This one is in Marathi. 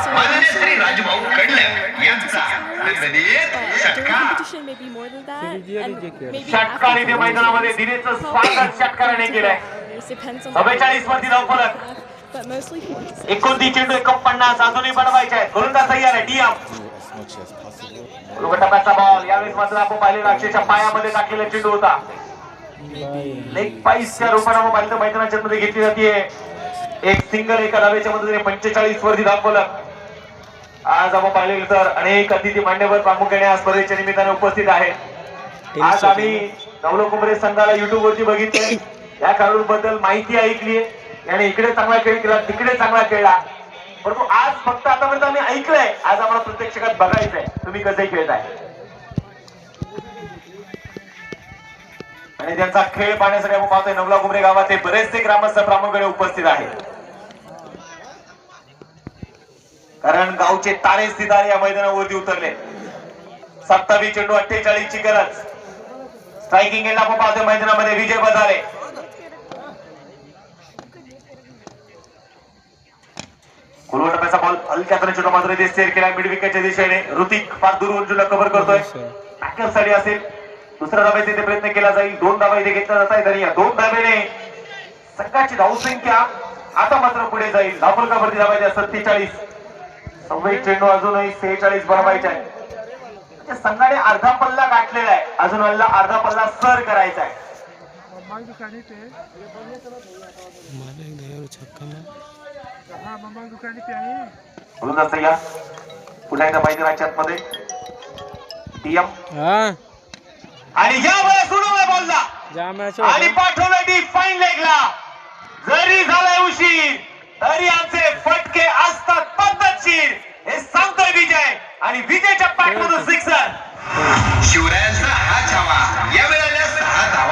माननीय श्री राजभाऊ कडलं यांचा षटकार इथे मैदानामध्ये दिनेचं स्वागत षटकाराने केलंय. 45 वरती धावफलक. 29 चेंडू 49 अजूनही बनवायचे आहेत. गोलंदाज तयार आहे डीएम. टप्प्याचा बॉल यावेळेस मात्र आपण पाहिलेला अक्षरशः पायामध्ये टाकलेला चेंडू होता. लेग पाईसच्या रूपाने आपण पाहिलं मैदानाच्या मध्ये घेतली जाते. एक सिंगल एका धावेच्या मदतीने 45 वरती धावफलक. आज आपण पाहिले तर अनेक अतिथी मान्यवर प्रामुख्याने आज स्पर्धेच्या निमित्ताने उपस्थित आहेत. आज आम्ही नवलोकुंभरे संघाला युट्यूब वरती बघितले, या खेळाडूंबद्दल माहिती ऐकली. याने इकडे चांगला खेळ केला, तिकडे चांगला खेळला, परंतु आज फक्त आतापर्यंत आम्ही ऐकलंय. आज आम्हाला प्रत्यक्षात बघायचंय तुम्ही कसंही खेळताय आणि त्यांचा खेळ पाहण्यासाठी आपण पाहतोय नवलाकुंभरे गावाचे बरेचसे ग्रामस्थ प्रामुख्याने उपस्थित आहेत. कारण गावचे तारे सितारे या मैदानावरती उतरले. 27 चेंडू 48 ची गरज. स्ट्रायकिंग एंडला आपण पाहतोय मैदानामध्ये विजय बजाले. टप्प्याचा बॉल हलक्या चेंडू मात्र इथे स्टेअर केला मिड विकेटच्या दिशेने. ऋतिक फार दूर उंचूला कव्हर करतोय. बॅकर साठी असेल. दुसरा धाबा इथे प्रयत्न केला जाईल. 2 धाबा इथे घेतला जात आहे. तरी या 2 धाब्याने संघाची धावसंख्या आता मात्र पुढे जाईल. धावफलकावरती धाबायच्या 47. 26 चेंडू अजूनही 46 बनवायचे आहे. म्हणजे संघाने अर्धा पल्ला गाठलेला आहे. अजून अर्धा पल्ला सर करायचा आहे. पुन्हा एकदा मैदानाच्या आतमध्ये टीएम आणि या वेळेस उडवला बॉलला आणि पाठवलं डी फाईन लेगला. जरी झालाय उशीर तरी आमचे फटके असतात पद्धतशीर, हे सांगतोय विजय. आणि विजयच्या पॅकमधून सिक्सर. शिवरायांचा हा छावा या वेळेला 6 धावा.